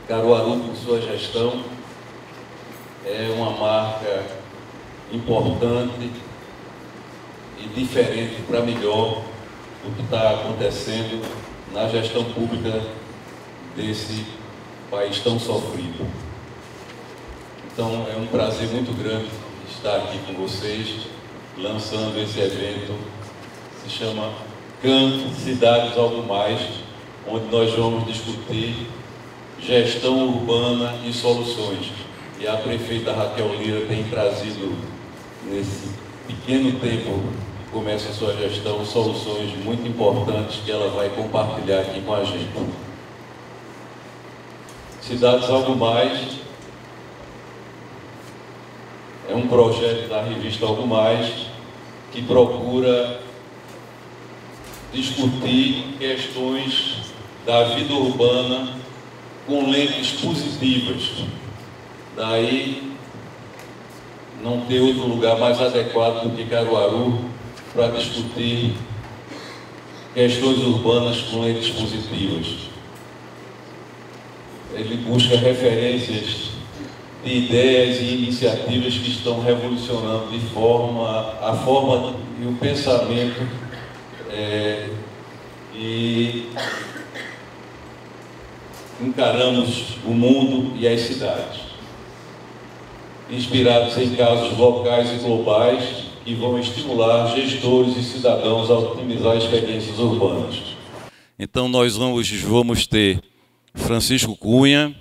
Caruaru, com sua gestão, é uma marca importante e diferente para melhor do que está acontecendo na gestão pública desse país tão sofrido. Então, é um prazer muito grande estar aqui com vocês, lançando esse evento, se chama Canto Cidades Algo Mais, onde nós vamos discutir gestão urbana e soluções. E a prefeita Raquel Lira tem trazido, nesse pequeno tempo que começa a sua gestão, soluções muito importantes que ela vai compartilhar aqui com a gente. Cidades Algo Mais é um projeto da revista Algo Mais que procura discutir questões da vida urbana com lentes positivas. Daí não ter outro lugar mais adequado do que Caruaru para discutir questões urbanas com lentes positivas. Ele busca referências de ideias e iniciativas que estão revolucionando a forma e o pensamento e encaramos o mundo e as cidades, inspirados em casos locais e globais que vão estimular gestores e cidadãos a otimizar experiências urbanas. Então nós vamos ter Francisco Cunha,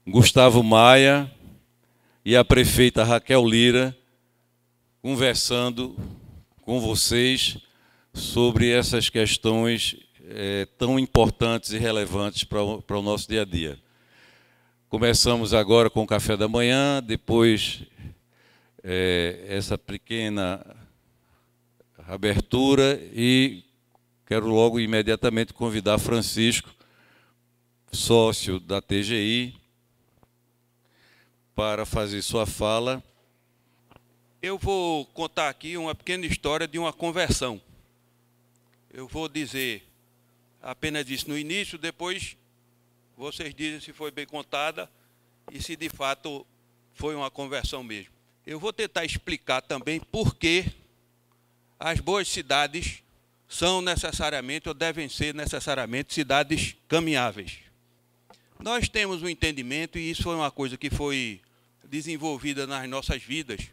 Gustavo Maia e a prefeita Raquel Lira conversando com vocês sobre essas questões tão importantes e relevantes para o nosso dia a dia. Começamos agora com o café da manhã, depois essa pequena abertura e quero logo imediatamente convidar Francisco, sócio da TGI, para fazer sua fala. Eu vou contar aqui uma pequena história de uma conversão. Eu vou dizer apenas isso no início, depois vocês dizem se foi bem contada e se de fato foi uma conversão mesmo. Eu vou tentar explicar também por que as boas cidades são necessariamente ou devem ser necessariamente cidades caminháveis. Nós temos um entendimento, e isso foi uma coisa que foi desenvolvida nas nossas vidas,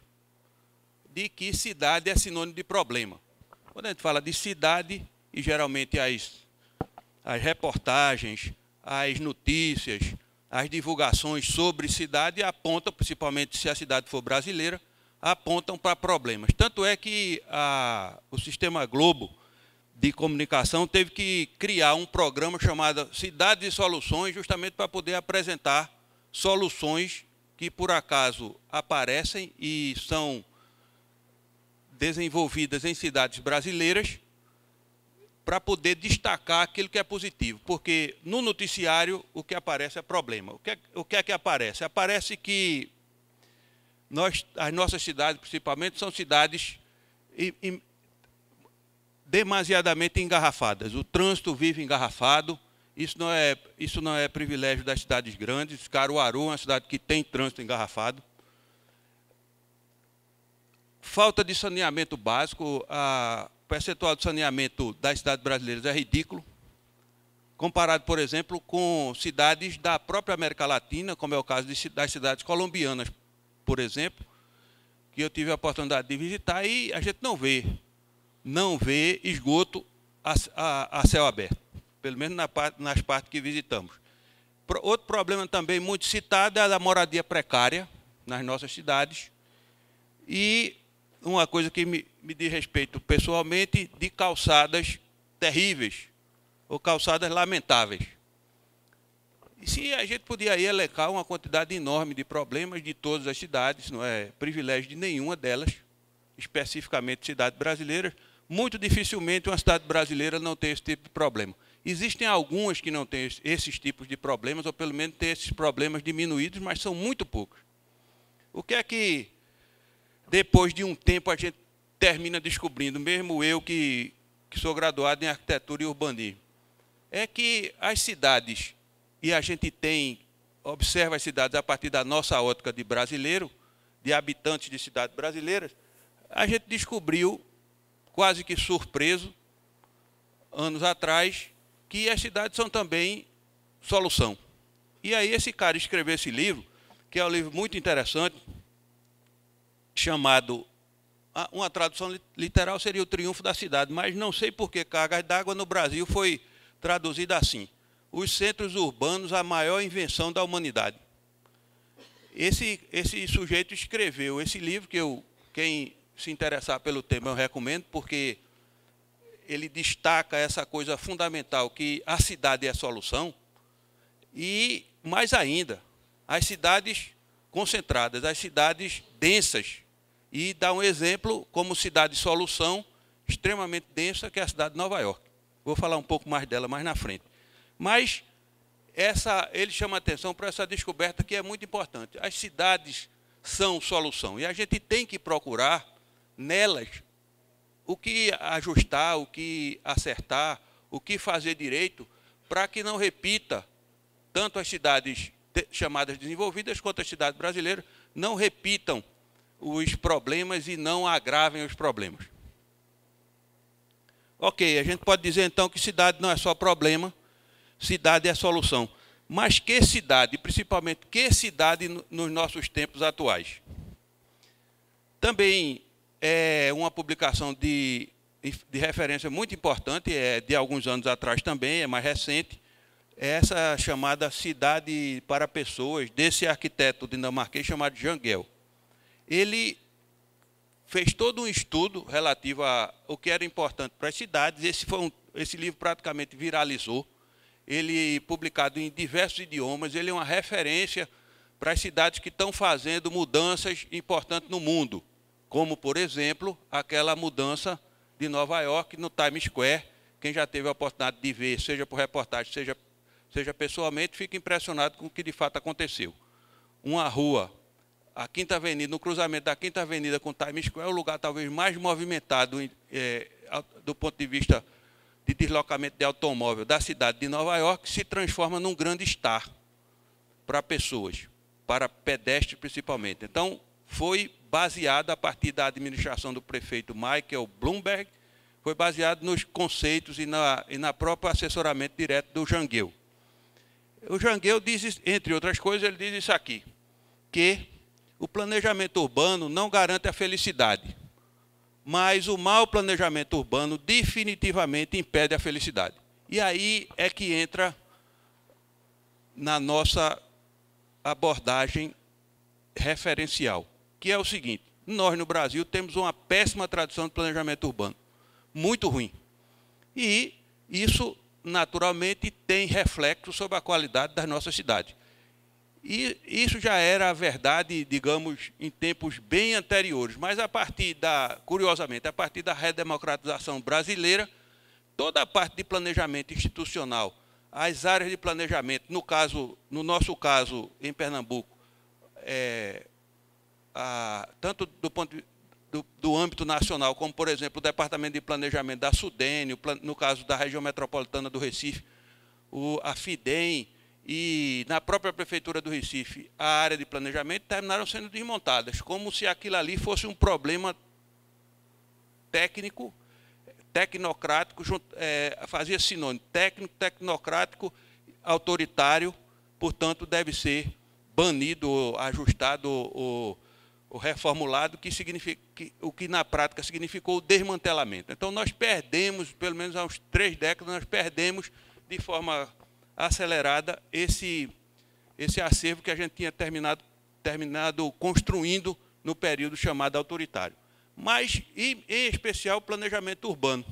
de que cidade é sinônimo de problema. Quando a gente fala de cidade, e geralmente as reportagens, as notícias, as divulgações sobre cidade apontam, principalmente se a cidade for brasileira, apontam para problemas. Tanto é que o Sistema Globo de comunicação teve que criar um programa chamado Cidades e Soluções, justamente para poder apresentar soluções que, por acaso, aparecem e são desenvolvidas em cidades brasileiras para poder destacar aquilo que é positivo. Porque no noticiário o que aparece é problema. O que é que aparece? Aparece que as nossas cidades, principalmente, são cidades demasiadamente engarrafadas. O trânsito vive engarrafado. Isso não é privilégio das cidades grandes. Caruaru é uma cidade que tem trânsito engarrafado. Falta de saneamento básico. O percentual de saneamento das cidades brasileiras é ridículo, comparado, por exemplo, com cidades da própria América Latina, como é o caso das cidades colombianas, por exemplo, que eu tive a oportunidade de visitar, e a gente não vê esgoto a céu aberto, pelo menos nas partes que visitamos. Outro problema também muito citado é a da moradia precária nas nossas cidades, e uma coisa que me diz respeito pessoalmente, de calçadas terríveis, ou calçadas lamentáveis. E se a gente podia aí elencar uma quantidade enorme de problemas de todas as cidades, não é privilégio de nenhuma delas, especificamente cidades brasileiras, muito dificilmente uma cidade brasileira não tem esse tipo de problema. Existem algumas que não têm esses tipos de problemas, ou pelo menos têm esses problemas diminuídos, mas são muito poucos. O que é que, depois de um tempo, a gente termina descobrindo, mesmo eu que sou graduado em arquitetura e urbanismo? é que as cidades, e a gente observa as cidades a partir da nossa ótica de brasileiro, de habitantes de cidades brasileiras, a gente descobriu, quase que surpreso, anos atrás, que as cidades são também solução. E aí esse cara escreveu esse livro, que é um livro muito interessante, chamado, uma tradução literal seria O Triunfo da Cidade, mas não sei por que Cargas d'Água no Brasil foi traduzida assim: Os centros urbanos, a maior invenção da humanidade. Esse sujeito escreveu esse livro, que quem se interessar pelo tema eu recomendo, porque ele destaca essa coisa fundamental, que a cidade é a solução, e, mais ainda, as cidades concentradas, as cidades densas, e dá um exemplo como cidade solução, extremamente densa, que é a cidade de Nova York. Vou falar um pouco mais dela mais na frente. Mas ele chama atenção para essa descoberta que é muito importante. As cidades são solução, e a gente tem que procurar nelas o que ajustar, o que acertar, o que fazer direito, para que não repita, tanto as cidades chamadas desenvolvidas quanto as cidades brasileiras, não repitam os problemas e não agravem os problemas. Ok, a gente pode dizer então que cidade não é só problema, cidade é solução. Mas que cidade, principalmente que cidade nos nossos tempos atuais? Também é uma publicação de referência muito importante, é de alguns anos atrás também, é mais recente, é essa chamada Cidade para Pessoas, desse arquiteto dinamarquês chamado Jan Gehl. Ele fez todo um estudo relativo ao que era importante para as cidades. Esse livro praticamente viralizou. Ele, publicado em diversos idiomas, ele é uma referência para as cidades que estão fazendo mudanças importantes no mundo, como, por exemplo, aquela mudança de Nova York no Times Square. Quem já teve a oportunidade de ver, seja por reportagem, seja pessoalmente, fica impressionado com o que de fato aconteceu. Uma rua, a Quinta Avenida, no cruzamento da Quinta Avenida com o Times Square, é o lugar talvez mais movimentado do ponto de vista de deslocamento de automóvel da cidade de Nova York, se transforma num grande estar para pessoas, para pedestres principalmente. Então, foi baseado a partir da administração do prefeito Michael Bloomberg, foi baseado nos conceitos e na própria assessoramento direto do Jan Gehl. O Jan Gehl diz, entre outras coisas, ele diz isso aqui, que o planejamento urbano não garante a felicidade, mas o mau planejamento urbano definitivamente impede a felicidade. E aí é que entra na nossa abordagem referencial, que é o seguinte: nós no Brasil temos uma péssima tradição de planejamento urbano, muito ruim. E isso, naturalmente, tem reflexo sobre a qualidade das nossas cidades. E isso já era a verdade, digamos, em tempos bem anteriores, mas curiosamente, a partir da redemocratização brasileira, toda a parte de planejamento institucional, as áreas de planejamento, no nosso caso, em Pernambuco, tanto do ponto do âmbito nacional, como, por exemplo, o Departamento de Planejamento da SUDENE, no caso da região metropolitana do Recife, a FIDEM, e na própria Prefeitura do Recife, a área de planejamento, terminaram sendo desmontadas, como se aquilo ali fosse um problema técnico, tecnocrático, fazia sinônimo, técnico, tecnocrático, autoritário, portanto, deve ser banido, ou ajustado, ou reformulado, o que na prática significou o desmantelamento. Então, nós perdemos, pelo menos há uns 3 décadas, nós perdemos de forma acelerada esse acervo que a gente tinha terminado construindo no período chamado autoritário. Mas, em especial, o planejamento urbano.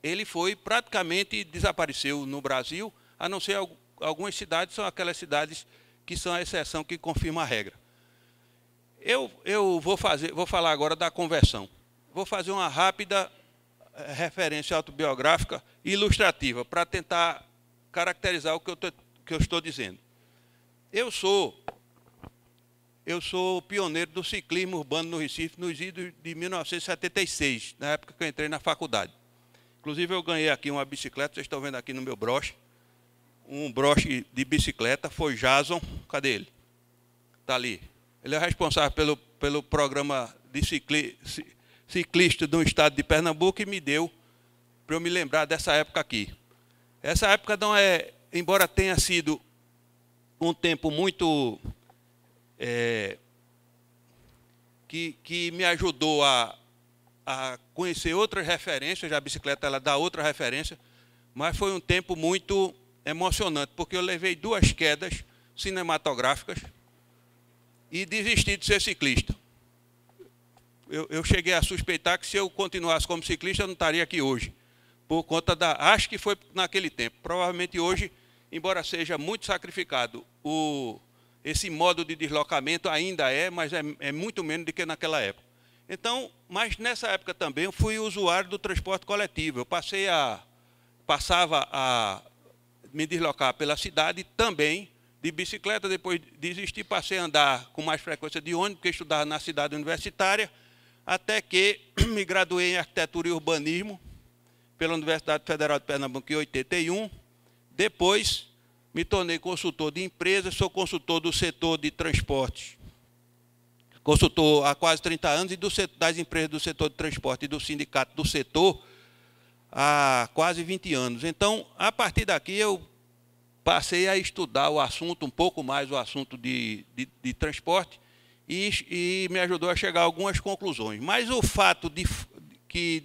Ele praticamente desapareceu no Brasil, a não ser algumas cidades, são aquelas cidades que são a exceção que confirma a regra. Eu vou falar agora da conversão. Vou fazer uma rápida referência autobiográfica e ilustrativa, para tentar caracterizar o que eu estou dizendo. Eu sou pioneiro do ciclismo urbano no Recife nos idos de 1976, na época que eu entrei na faculdade. Inclusive, eu ganhei aqui uma bicicleta, vocês estão vendo aqui no meu broche. Um broche de bicicleta, foi Jason, cadê ele? Está ali. Ele é responsável pelo programa de ciclista do estado de Pernambuco e me deu para eu me lembrar dessa época aqui. Essa época não é, embora tenha sido um tempo muito que me ajudou a conhecer outras referências, a bicicleta ela dá outra referência, mas foi um tempo muito emocionante, porque eu levei 2 quedas cinematográficas e desisti de ser ciclista. Eu cheguei a suspeitar que se eu continuasse como ciclista, eu não estaria aqui hoje, por conta da... Acho que foi naquele tempo. Provavelmente hoje, embora seja muito sacrificado, esse modo de deslocamento ainda mas é muito menos do que naquela época. Então, mas nessa época também eu fui usuário do transporte coletivo. Eu passava a me deslocar pela cidade também de bicicleta, depois desisti, passei a andar com mais frequência de ônibus, porque estudava na cidade universitária, até que me graduei em Arquitetura e Urbanismo pela Universidade Federal de Pernambuco em 81. Depois me tornei consultor de empresas, sou consultor do setor de transportes, consultor há quase 30 anos, e das empresas do setor de transporte e do sindicato do setor há quase 20 anos. Então, a partir daqui, eu passei a estudar o assunto, um pouco mais o assunto de transporte, e me ajudou a chegar a algumas conclusões. Mas o fato que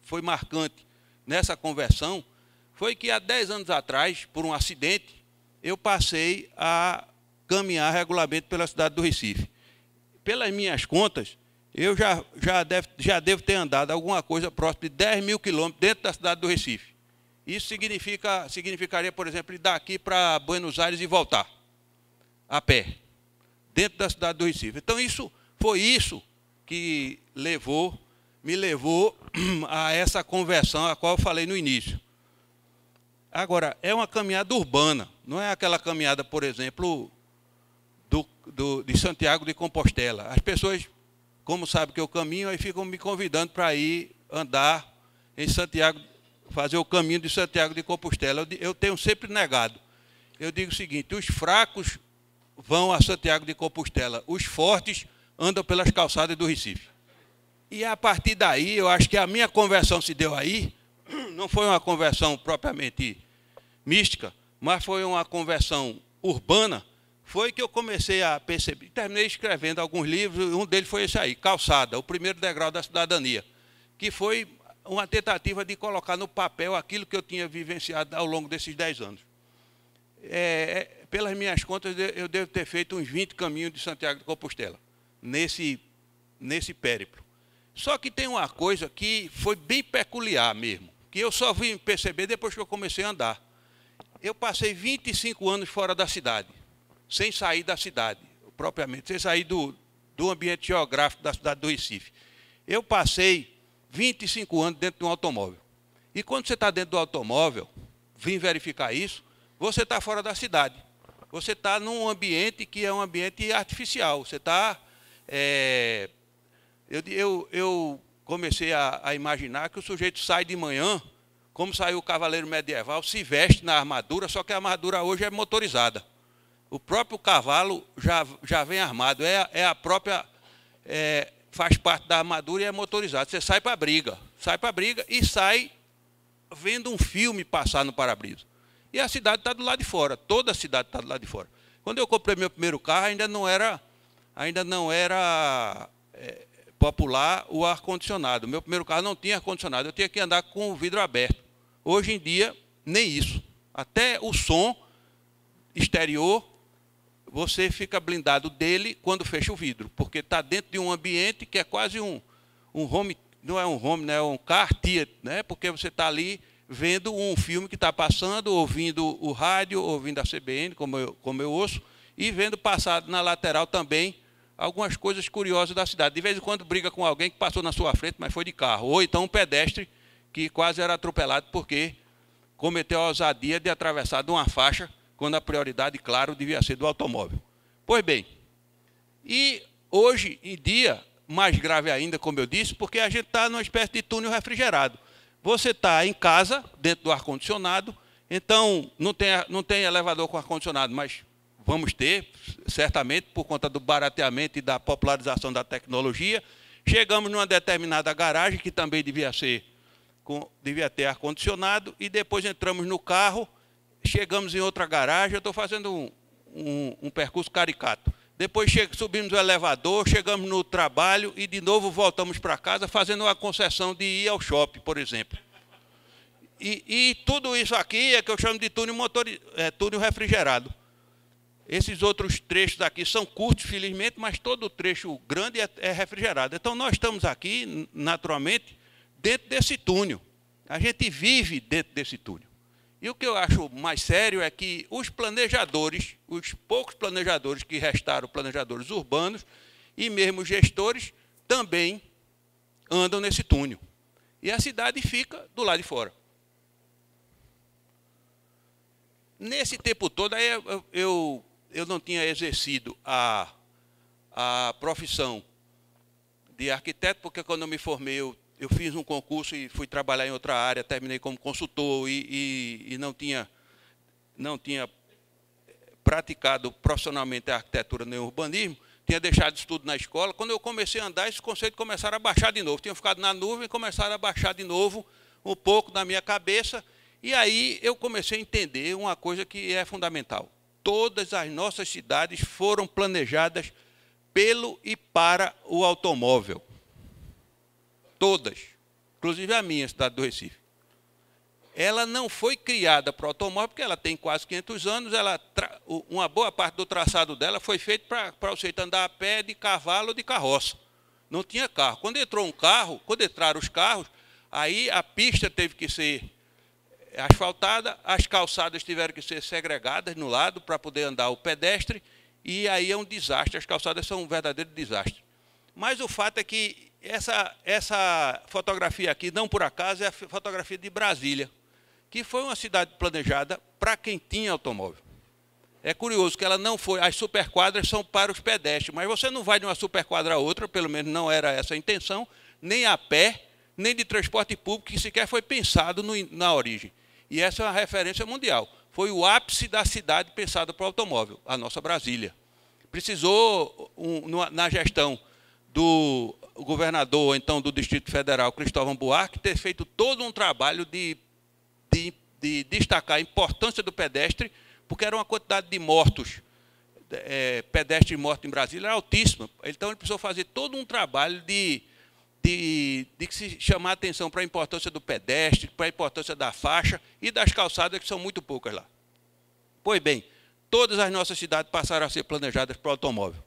foi marcante nessa conversão foi que há 10 anos atrás, por um acidente, eu passei a caminhar regularmente pela cidade do Recife. Pelas minhas contas, eu já devo ter andado alguma coisa próximo de 10 mil quilômetros dentro da cidade do Recife. Isso significaria, por exemplo, ir daqui para Buenos Aires e voltar, a pé, dentro da cidade do Recife. Então, foi isso que me levou a essa conversão a qual eu falei no início. Agora, é uma caminhada urbana, não é aquela caminhada, por exemplo, de Santiago de Compostela. As pessoas, como sabem que eu caminho, aí ficam me convidando para ir andar em Santiago, fazer o caminho de Santiago de Compostela. Eu tenho sempre negado. Eu digo o seguinte: os fracos vão a Santiago de Compostela, os fortes andam pelas calçadas do Recife. E a partir daí, eu acho que a minha conversão se deu aí. Não foi uma conversão propriamente mística, mas foi uma conversão urbana. Foi que eu comecei a perceber, terminei escrevendo alguns livros, um deles foi esse aí, Calçada, o primeiro degrau da cidadania, que foi uma tentativa de colocar no papel aquilo que eu tinha vivenciado ao longo desses 10 anos. Pelas minhas contas, eu devo ter feito uns 20 caminhos de Santiago de Compostela, nesse périplo. Só que tem uma coisa que foi bem peculiar mesmo, que eu só vim perceber depois que eu comecei a andar. Eu passei 25 anos fora da cidade, sem sair da cidade, propriamente, sem sair do ambiente geográfico da cidade do Recife. Eu passei 25 anos dentro de um automóvel. E quando você está dentro do automóvel, vim verificar isso, você está fora da cidade. Você está num ambiente que é um ambiente artificial. Você está... Eu comecei a imaginar que o sujeito sai de manhã, como saiu o cavaleiro medieval, se veste na armadura, só que a armadura hoje é motorizada. O próprio cavalo já vem armado, faz parte da armadura e é motorizado. Você sai para a briga e sai vendo um filme passar no para-brisa. E a cidade está do lado de fora, toda a cidade está do lado de fora. Quando eu comprei meu primeiro carro, ainda não era popular o ar-condicionado. Meu primeiro carro não tinha ar-condicionado, eu tinha que andar com o vidro aberto. Hoje em dia, nem isso. Até o som exterior, você fica blindado dele quando fecha o vidro, porque está dentro de um ambiente que é quase um home, não é um home, né, é um car theater, né, porque você está ali vendo um filme que está passando, ouvindo o rádio, ouvindo a CBN, como eu ouço, e vendo passar na lateral também algumas coisas curiosas da cidade. De vez em quando briga com alguém que passou na sua frente, mas foi de carro, ou então um pedestre que quase era atropelado porque cometeu a ousadia de atravessar de uma faixa, quando a prioridade, claro, devia ser do automóvel. Pois bem, e hoje em dia, mais grave ainda, como eu disse, porque a gente está numa espécie de túnel refrigerado. Você está em casa, dentro do ar-condicionado, então não tem elevador com ar-condicionado, mas vamos ter, certamente, por conta do barateamento e da popularização da tecnologia. Chegamos numa determinada garagem, que também devia ter ar-condicionado, e depois entramos no carro, chegamos em outra garagem. Eu estou fazendo um percurso caricato. Depois subimos no elevador, chegamos no trabalho e, de novo, voltamos para casa, fazendo uma concessão de ir ao shopping, por exemplo. E tudo isso aqui é que eu chamo de túnel refrigerado. Esses outros trechos aqui são curtos, felizmente, mas todo o trecho grande é refrigerado. Então, nós estamos aqui, naturalmente, dentro desse túnel. A gente vive dentro desse túnel. E o que eu acho mais sério é que os planejadores, os poucos planejadores que restaram, planejadores urbanos, e mesmo gestores, também andam nesse túnel. E a cidade fica do lado de fora. Nesse tempo todo, aí eu não tinha exercido a profissão de arquiteto, porque quando eu me formei, eu fiz um concurso e fui trabalhar em outra área, terminei como consultor e não tinha praticado profissionalmente a arquitetura nem o urbanismo, tinha deixado isso tudo na escola. Quando eu comecei a andar, esses conceitos começaram a baixar de novo. Tinham ficado na nuvem e começaram a baixar de novo um pouco na minha cabeça. E aí eu comecei a entender uma coisa que é fundamental. Todas as nossas cidades foram planejadas pelo e para o automóvel. Todas, inclusive a minha, cidade do Recife. Ela não foi criada para o automóvel, porque ela tem quase 500 anos, uma boa parte do traçado dela foi feito para você andar a pé, de cavalo ou de carroça. Não tinha carro. Quando entraram os carros, aí a pista teve que ser asfaltada, as calçadas tiveram que ser segregadas no lado para poder andar o pedestre, e aí é um desastre. As calçadas são um verdadeiro desastre. Mas o fato é que essa fotografia aqui, não por acaso, é a fotografia de Brasília, que foi uma cidade planejada para quem tinha automóvel. É curioso que ela não foi, as superquadras são para os pedestres, mas você não vai de uma superquadra a outra, pelo menos não era essa a intenção, nem a pé, nem de transporte público, que sequer foi pensado na origem. E essa é uma referência mundial. Foi o ápice da cidade pensada para o automóvel, a nossa Brasília. Precisou, na gestão do governador, então, do Distrito Federal, Cristóvão Buarque, ter feito todo um trabalho de destacar a importância do pedestre, porque era uma quantidade de mortos, pedestres mortos em Brasília, era altíssima. Então, ele precisou fazer todo um trabalho de se chamar a atenção para a importância do pedestre, para a importância da faixa e das calçadas, que são muito poucas lá. Pois bem, todas as nossas cidades passaram a ser planejadas para o automóvel.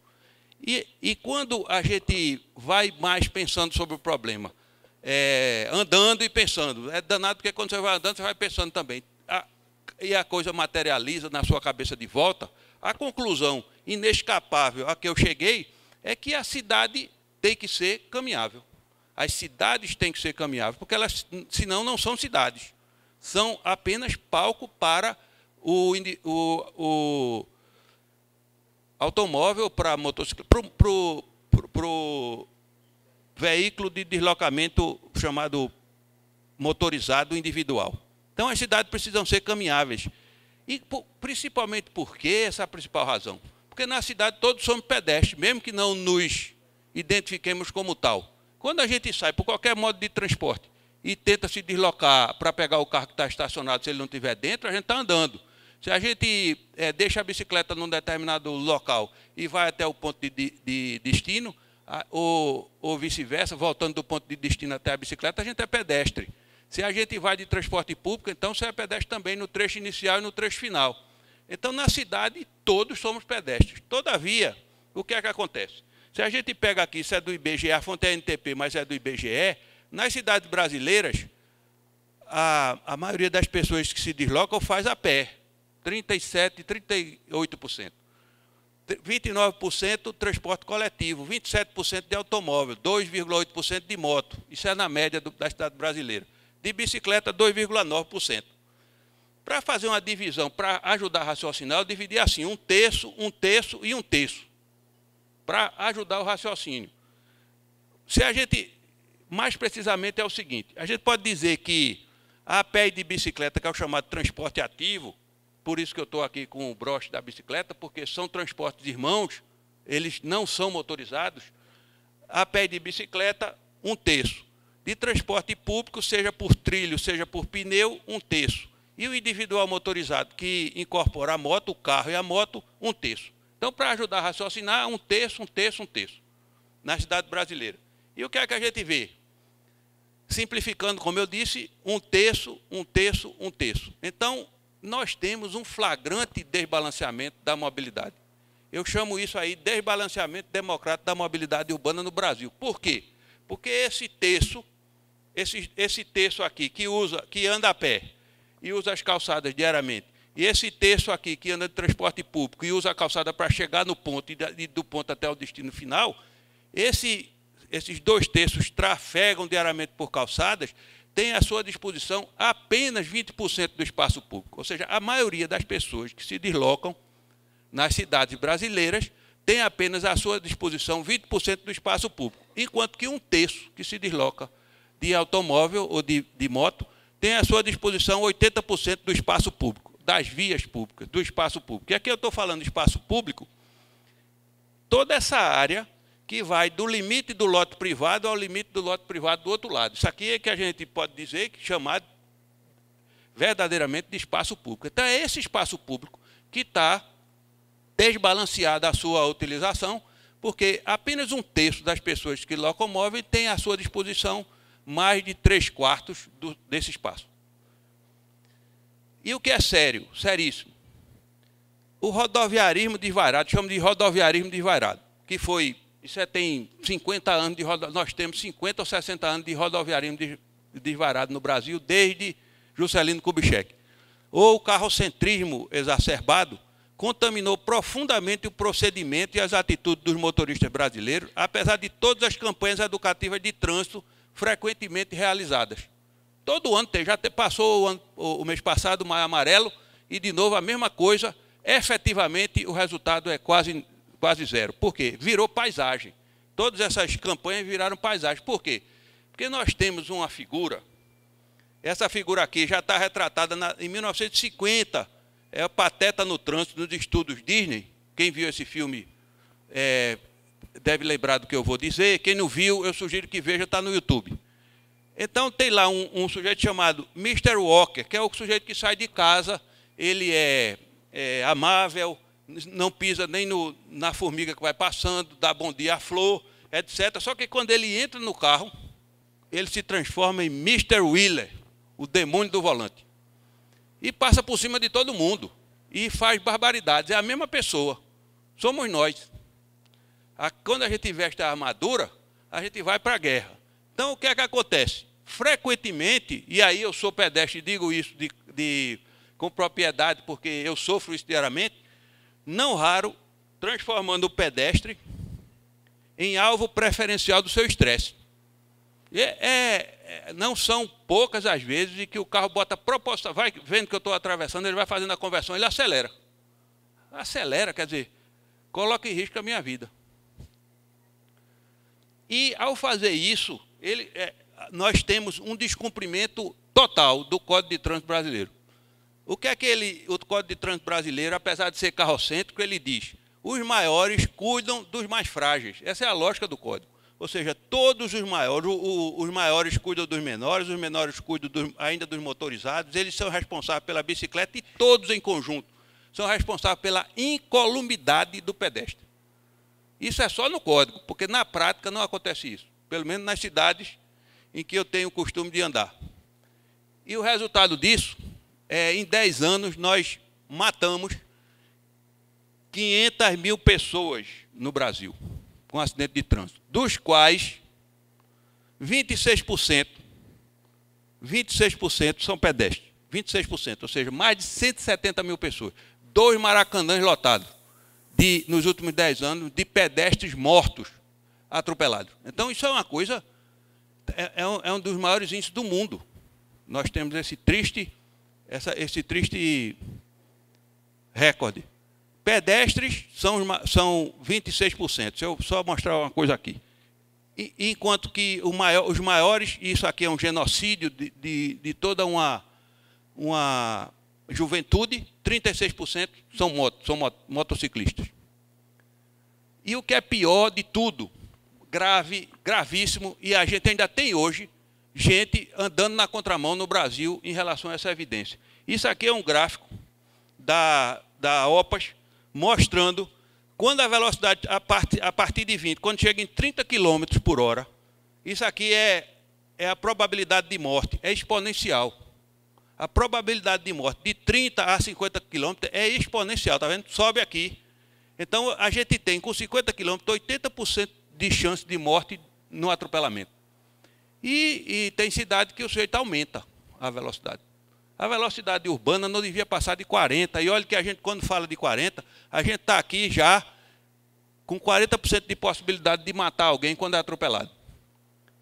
E quando a gente vai mais pensando sobre o problema, andando e pensando, é danado porque quando você vai andando, você vai pensando também, e a coisa materializa na sua cabeça de volta, a conclusão inescapável a que eu cheguei é que a cidade tem que ser caminhável. As cidades têm que ser caminháveis, porque elas, senão, não são cidades. São apenas palco para o automóvel, para motocicleta, para o veículo de deslocamento chamado motorizado individual. Então, as cidades precisam ser caminháveis. E principalmente porque essa é a principal razão. Porque na cidade todos somos pedestres, mesmo que não nos identifiquemos como tal. Quando a gente sai por qualquer modo de transporte e tenta se deslocar para pegar o carro que está estacionado, se ele não estiver dentro, a gente está andando. Se a gente deixa a bicicleta num determinado local e vai até o ponto de destino, ou vice-versa, voltando do ponto de destino até a bicicleta, a gente é pedestre. Se a gente vai de transporte público, então você é pedestre também no trecho inicial e no trecho final. Então, na cidade, todos somos pedestres. Todavia, o que é que acontece? Se a gente pega aqui, isso é do IBGE, a fonte é NTP, mas é do IBGE, nas cidades brasileiras, a maioria das pessoas que se deslocam faz a pé, 37%, 38%. 29% transporte coletivo, 27% de automóvel, 2,8% de moto. Isso é na média da cidade brasileira. De bicicleta, 2,9%. Para fazer uma divisão, para ajudar a raciocinar, eu dividi assim, um terço e um terço, para ajudar o raciocínio. Se a gente mais precisamente é o seguinte: a gente pode dizer que a pé e de bicicleta, que é o chamado transporte ativo, por isso que eu estou aqui com o broche da bicicleta, porque são transportes irmãos, eles não são motorizados. A pé e de bicicleta, 1/3. De transporte público, seja por trilho, seja por pneu, 1/3. E o individual motorizado, que incorpora a moto, o carro e a moto, 1/3. Então, para ajudar a raciocinar, 1/3, 1/3, 1/3, na cidade brasileira. E o que é que a gente vê? Simplificando, como eu disse, 1/3, 1/3, 1/3. Então, nós temos um flagrante desbalanceamento da mobilidade. Eu chamo isso aí de desbalanceamento democrático da mobilidade urbana no Brasil. Por quê? Porque esse terço aqui que anda a pé e usa as calçadas diariamente, e esse terço aqui que anda de transporte público e usa a calçada para chegar no ponto e do ponto até o destino final, esses 2/3 trafegam diariamente por calçadas, tem à sua disposição apenas 20% do espaço público. Ou seja, a maioria das pessoas que se deslocam nas cidades brasileiras tem apenas à sua disposição 20% do espaço público, enquanto que 1/3 que se desloca de automóvel ou de moto tem à sua disposição 80% do espaço público, das vias públicas, do espaço público. E aqui eu estou falando de espaço público, toda essa área que vai do limite do lote privado ao limite do lote privado do outro lado. Isso aqui é que a gente pode dizer, chamar verdadeiramente de espaço público. Então, é esse espaço público que está desbalanceada a sua utilização, porque apenas 1/3 das pessoas que locomovem tem à sua disposição mais de 3/4 desse espaço. E o que é sério, seríssimo? O rodoviarismo desvairado, chamo de rodoviarismo desvairado, que foi, isso tem 50 anos de nós temos 50 ou 60 anos de rodoviarismo desvairado no Brasil, desde Juscelino Kubitschek. Ou o carrocentrismo exacerbado contaminou profundamente o procedimento e as atitudes dos motoristas brasileiros, apesar de todas as campanhas educativas de trânsito frequentemente realizadas. Todo ano tem, já passou o mês passado o Maio Amarelo, e de novo a mesma coisa, efetivamente o resultado é quase zero. Por quê? Virou paisagem. Todas essas campanhas viraram paisagem. Por quê? Porque nós temos uma figura, essa figura aqui já está retratada em 1950, é o Pateta no Trânsito, nos estudos Disney. Quem viu esse filme deve lembrar do que eu vou dizer. Quem não viu, eu sugiro que veja, está no YouTube. Então, tem lá um sujeito chamado Mr. Walker, que é o sujeito que sai de casa, ele é amável, não pisa nem na formiga que vai passando, dá bom dia à flor, etc. Só que quando ele entra no carro, ele se transforma em Mr. Wheeler, o demônio do volante. E passa por cima de todo mundo. E faz barbaridades. É a mesma pessoa. Somos nós. Quando a gente veste a armadura, a gente vai para a guerra. Então, o que é que acontece? Frequentemente, e aí eu sou pedestre e digo isso com propriedade, porque eu sofro isso diariamente, não raro, transformando o pedestre em alvo preferencial do seu estresse. Não são poucas as vezes em que o carro bota proposta, vai vendo que eu estou atravessando, ele vai fazendo a conversão, ele acelera. Acelera, quer dizer, coloca em risco a minha vida. E, ao fazer isso, nós temos um descumprimento total do Código de Trânsito Brasileiro. O que é que o Código de Trânsito Brasileiro, apesar de ser carrocêntrico, ele diz: os maiores cuidam dos mais frágeis. Essa é a lógica do Código. Ou seja, todos os maiores cuidam dos menores, os menores cuidam ainda dos motorizados, eles são responsáveis pela bicicleta e todos em conjunto são responsáveis pela incolumidade do pedestre. Isso é só no Código, porque na prática não acontece isso, pelo menos nas cidades em que eu tenho o costume de andar. E o resultado disso em 10 anos nós matamos 500 mil pessoas no Brasil com acidente de trânsito, dos quais 26% são pedestres. 26%, ou seja, mais de 170 mil pessoas. 2 maracanãs lotados nos últimos 10 anos de pedestres mortos, atropelados. Então, isso é uma coisa, é um dos maiores índices do mundo. Nós temos esse triste recorde. Pedestres são 26%. Deixa eu só mostrar uma coisa aqui. enquanto que os maiores, isso aqui é um genocídio de toda uma juventude, 36% são motociclistas. E o que é pior de tudo, gravíssimo, e a gente ainda tem hoje gente andando na contramão no Brasil em relação a essa evidência. Isso aqui é um gráfico da OPAS mostrando quando a velocidade, a partir de 20, quando chega em 30 km por hora, isso aqui é a probabilidade de morte, é exponencial. A probabilidade de morte de 30 a 50 km é exponencial, está vendo? Sobe aqui. Então, a gente tem, com 50 km, 80% de chance de morte no atropelamento. E tem cidade que o sujeito aumenta a velocidade. A velocidade urbana não devia passar de 40. E olha que a gente, quando fala de 40, a gente está aqui já com 40% de possibilidade de matar alguém quando é atropelado.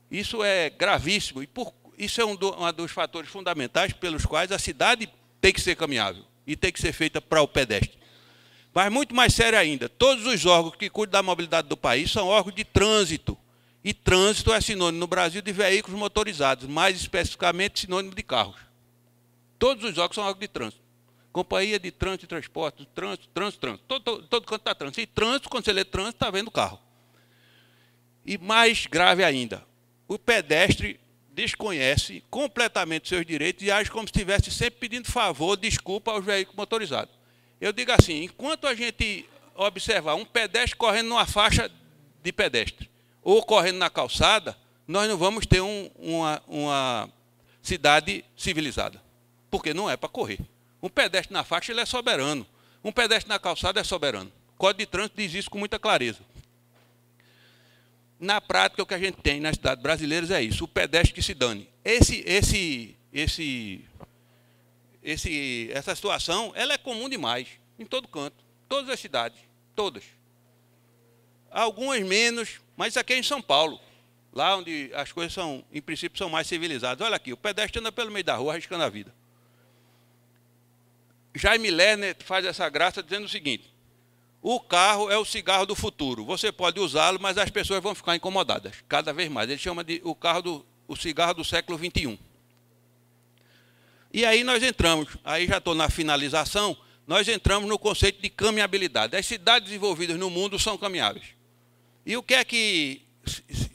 Isso é gravíssimo. E isso é um dos fatores fundamentais pelos quais a cidade tem que ser caminhável e tem que ser feita para o pedestre. Mas muito mais sério ainda, todos os órgãos que cuidam da mobilidade do país são órgãos de trânsito. E trânsito é sinônimo no Brasil de veículos motorizados, mais especificamente sinônimo de carros. Todos os órgãos são órgãos de trânsito. Companhia de Trânsito e Transporte, trânsito. Todo canto está trânsito. E trânsito, quando você lê trânsito, está vendo carro. E mais grave ainda, o pedestre desconhece completamente seus direitos e age como se estivesse sempre pedindo favor, desculpa aos veículos motorizados. Eu digo assim, enquanto a gente observar um pedestre correndo numa faixa de pedestre, ou correndo na calçada, nós não vamos ter uma cidade civilizada. Porque não é para correr. Um pedestre na faixa ele é soberano. Um pedestre na calçada é soberano. O Código de Trânsito diz isso com muita clareza. Na prática, o que a gente tem nas cidades brasileiras é isso. O pedestre que se dane. Essa situação ela é comum demais. Em todo canto. Todas as cidades. Todas. Algumas menos, mas isso aqui é em São Paulo, lá onde as coisas são, em princípio, são mais civilizadas. Olha aqui, o pedestre anda pelo meio da rua arriscando a vida. Jaime Lerner faz essa graça dizendo o seguinte: o carro é o cigarro do futuro. Você pode usá-lo, mas as pessoas vão ficar incomodadas, cada vez mais. Ele chama de o cigarro do século XXI. E aí nós entramos, aí já estou na finalização, nós entramos no conceito de caminhabilidade. As cidades desenvolvidas no mundo são caminháveis. E o que é que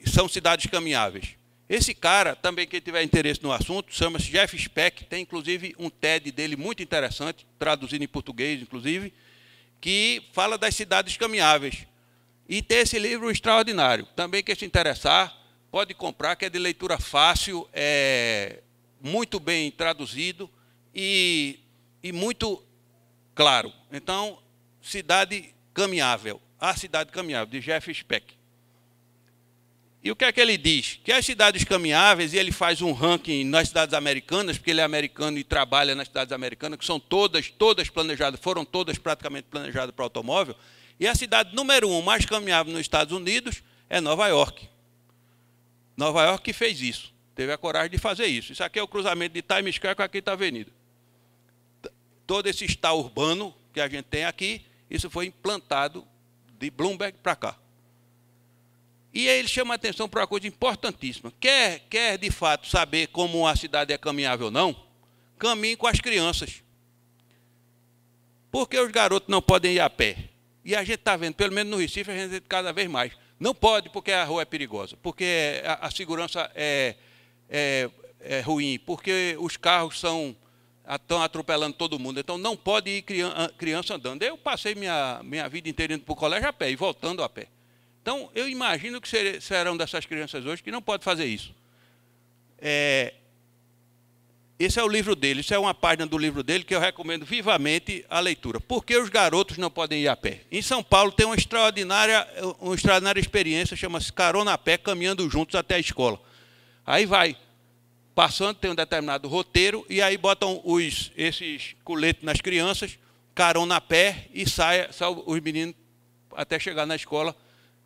são cidades caminháveis? Esse cara, também quem tiver interesse no assunto, chama-se Jeff Speck, tem inclusive um TED dele muito interessante, traduzido em português, inclusive, que fala das cidades caminháveis. E tem esse livro extraordinário. Também quem se interessar, pode comprar, que é de leitura fácil, muito bem traduzido e muito claro. Então, cidade caminhável. A Cidade Caminhável, de Jeff Speck. E o que é que ele diz? Que as cidades caminháveis, e ele faz um ranking nas cidades americanas, porque ele é americano e trabalha nas cidades americanas, que são todas planejadas, foram todas praticamente planejadas para automóvel, e a cidade número 1 mais caminhável nos Estados Unidos é Nova York. Nova York que fez isso, teve a coragem de fazer isso. Isso aqui é o cruzamento de Times Square com a Quinta Avenida. Todo esse estado urbano que a gente tem aqui, isso foi implantado de Bloomberg para cá. E aí ele chama a atenção para uma coisa importantíssima. Quer de fato saber como uma cidade é caminhável ou não? Caminhe com as crianças. Porque os garotos não podem ir a pé. E a gente está vendo, pelo menos no Recife, a gente vê cada vez mais. Não pode porque a rua é perigosa, porque a segurança é ruim, porque os carros estão atropelando todo mundo. Então não pode ir criança andando. Eu passei minha vida inteira indo para o colégio a pé e voltando a pé. Então eu imagino que serão dessas crianças hoje que não podem fazer isso. Esse é o livro dele, isso é uma página do livro dele que eu recomendo vivamente a leitura. Por que os garotos não podem ir a pé? Em São Paulo tem uma extraordinária experiência, chama-se Carona a Pé, caminhando juntos até a escola. Aí vai passando, tem um determinado roteiro, e aí botam esses coletes nas crianças, carona a pé, e sai os meninos até chegar na escola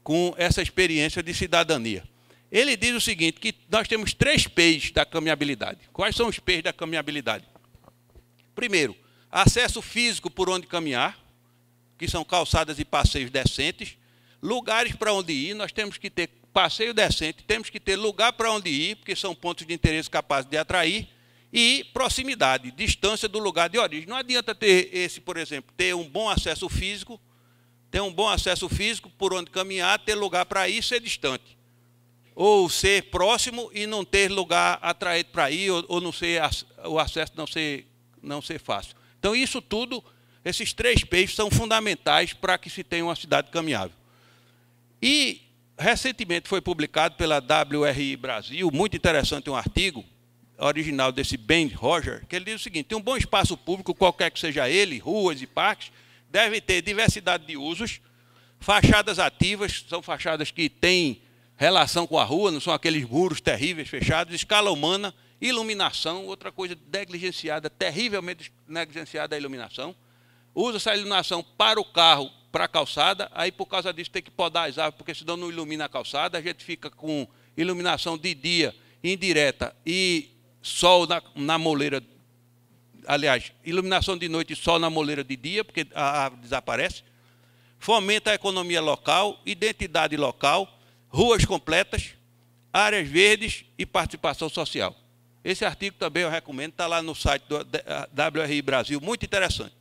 com essa experiência de cidadania. Ele diz o seguinte, que nós temos 3 P's da caminhabilidade. Quais são os P's da caminhabilidade? Primeiro, acesso físico por onde caminhar, que são calçadas e passeios decentes. Lugares para onde ir, nós temos que ter passeio decente, temos que ter lugar para onde ir, porque são pontos de interesse capazes de atrair, e proximidade, distância do lugar de origem. Não adianta ter esse, por exemplo, ter um bom acesso físico, por onde caminhar, ter lugar para ir e ser distante. Ou ser próximo e não ter lugar atraente para ir, ou não ser, o acesso não ser fácil. Então, isso tudo, esses três peixes são fundamentais para que se tenha uma cidade caminhável. E, recentemente, foi publicado pela WRI Brasil, muito interessante, um artigo original desse Ben Roger, que ele diz o seguinte: um bom espaço público, qualquer que seja ele, ruas e parques, deve ter diversidade de usos, fachadas ativas, são fachadas que têm relação com a rua, não são aqueles muros terríveis fechados, escala humana, iluminação, outra coisa negligenciada, terrivelmente negligenciada a iluminação. Usa-se a iluminação para o carro, para a calçada, aí por causa disso tem que podar as árvores, porque senão não ilumina a calçada, a gente fica com iluminação de dia indireta e sol na moleira, aliás, iluminação de noite e sol na moleira de dia, porque a árvore desaparece. Fomenta a economia local, identidade local, ruas completas, áreas verdes e participação social. Esse artigo também eu recomendo, está lá no site do WRI Brasil, muito interessante.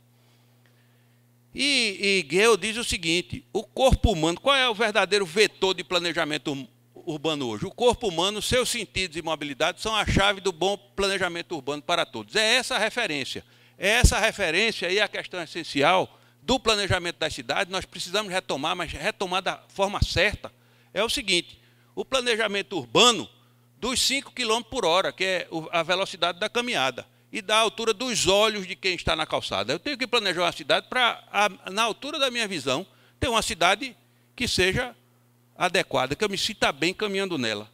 E Gale diz o seguinte: o corpo humano, qual é o verdadeiro vetor de planejamento urbano hoje? O corpo humano, seus sentidos e mobilidade são a chave do bom planejamento urbano para todos. É essa a referência. É essa referência e a questão essencial do planejamento das cidades. Nós precisamos retomar, mas retomar da forma certa. É o seguinte: o planejamento urbano dos 5 km por hora, que é a velocidade da caminhada, e da altura dos olhos de quem está na calçada. Eu tenho que planejar uma cidade para, na altura da minha visão, ter uma cidade que seja adequada, que eu me sinta bem caminhando nela.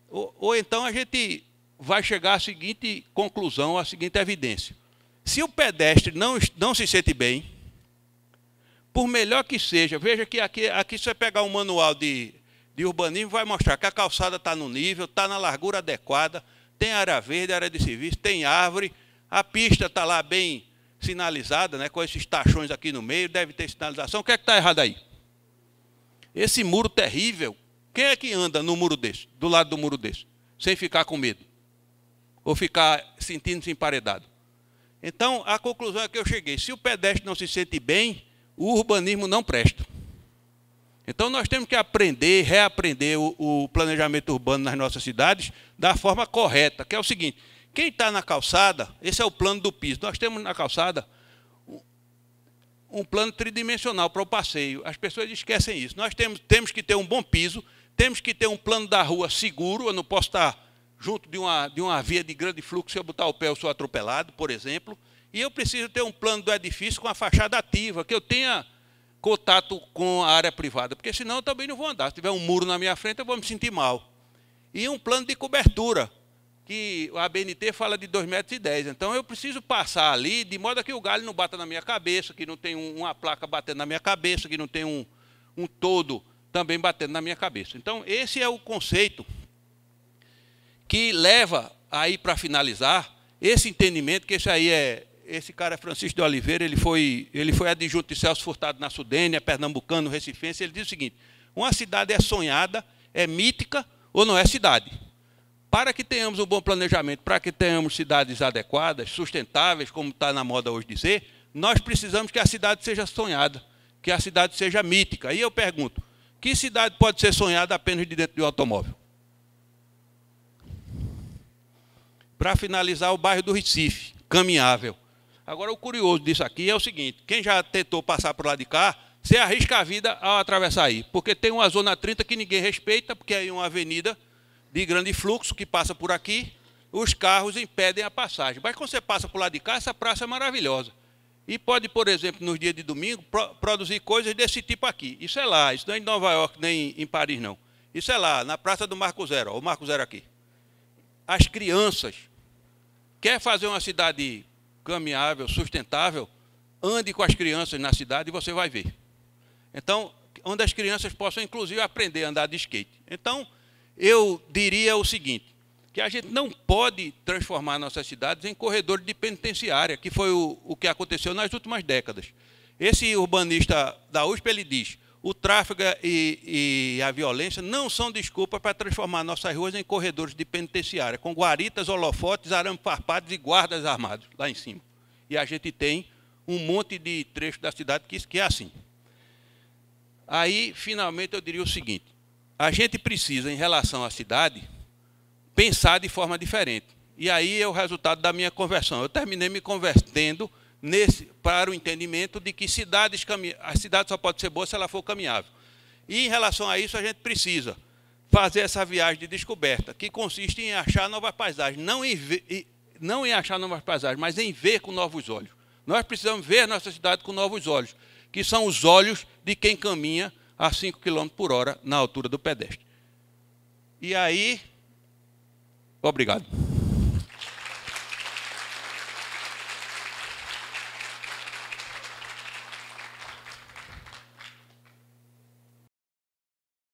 Ou então a gente vai chegar à seguinte conclusão, à seguinte evidência: se o pedestre não se sente bem, por melhor que seja, veja que aqui se você pegar um manual de urbanismo, vai mostrar que a calçada está no nível, está na largura adequada, tem área verde, área de serviço, tem árvore, a pista está lá bem sinalizada, né, com esses tachões aqui no meio, deve ter sinalização. O que é que está errado aí? Esse muro terrível, quem é que anda no muro desse, do lado do muro desse, sem ficar com medo? Ou ficar sentindo-se emparedado? Então, a conclusão é que eu cheguei: se o pedestre não se sente bem, o urbanismo não presta. Então, nós temos que aprender, reaprender o planejamento urbano nas nossas cidades da forma correta, que é o seguinte: quem está na calçada, esse é o plano do piso. Nós temos na calçada um plano tridimensional para o passeio. As pessoas esquecem isso. Nós temos que ter um bom piso, temos que ter um plano da rua seguro. Eu não posso estar junto de uma via de grande fluxo, se eu botar o pé eu sou atropelado, por exemplo. E eu preciso ter um plano do edifício com a fachada ativa, que eu tenha contato com a área privada, porque senão eu também não vou andar. Se tiver um muro na minha frente, eu vou me sentir mal. E um plano de cobertura, que a ABNT fala de 2,10 metros. Então, eu preciso passar ali, de modo que o galho não bata na minha cabeça, que não tem uma placa batendo na minha cabeça, que não tem um todo também batendo na minha cabeça. Então, esse é o conceito que leva aí, para finalizar, esse entendimento, que esse cara é Francisco de Oliveira, ele foi adjunto de Celso Furtado na Sudene, é pernambucano, recifense. Ele diz o seguinte: uma cidade é sonhada, é mítica ou não é cidade? Para que tenhamos um bom planejamento, para que tenhamos cidades adequadas, sustentáveis, como está na moda hoje dizer, nós precisamos que a cidade seja sonhada, que a cidade seja mítica. E eu pergunto: que cidade pode ser sonhada apenas de dentro de um automóvel? Para finalizar, o bairro do Recife, caminhável. Agora, o curioso disso aqui é o seguinte: quem já tentou passar por lá de cá, você arrisca a vida ao atravessar aí, porque tem uma zona 30 que ninguém respeita, porque é uma avenida de grande fluxo que passa por aqui, os carros impedem a passagem. Mas quando você passa por lá de cá, essa praça é maravilhosa. E pode, por exemplo, nos dias de domingo, produzir coisas desse tipo aqui. Isso é lá, isso não é em Nova York nem em Paris, não. Isso é lá, na Praça do Marco Zero, o Marco Zero aqui. As crianças, quer fazer uma cidade caminhável, sustentável, ande com as crianças na cidade e você vai ver. Então, onde as crianças possam, inclusive, aprender a andar de skate. Então, eu diria o seguinte: que a gente não pode transformar nossas cidades em corredor de penitenciária, que foi o que aconteceu nas últimas décadas. Esse urbanista da USP, ele diz: o tráfego e a violência não são desculpa para transformar nossas ruas em corredores de penitenciária, com guaritas, holofotes, arame farpados e guardas armados lá em cima. E a gente tem um monte de trechos da cidade que é assim. Aí, finalmente, eu diria o seguinte: a gente precisa, em relação à cidade, pensar de forma diferente. E aí é o resultado da minha conversão. Eu terminei me convertendo para o entendimento de que a cidade só pode ser boa se ela for caminhável. E, em relação a isso, a gente precisa fazer essa viagem de descoberta, que consiste em achar novas paisagens, não em achar novas paisagens, mas em ver com novos olhos. Nós precisamos ver a nossa cidade com novos olhos, que são os olhos de quem caminha a 5 km por hora na altura do pedestre. E aí, obrigado.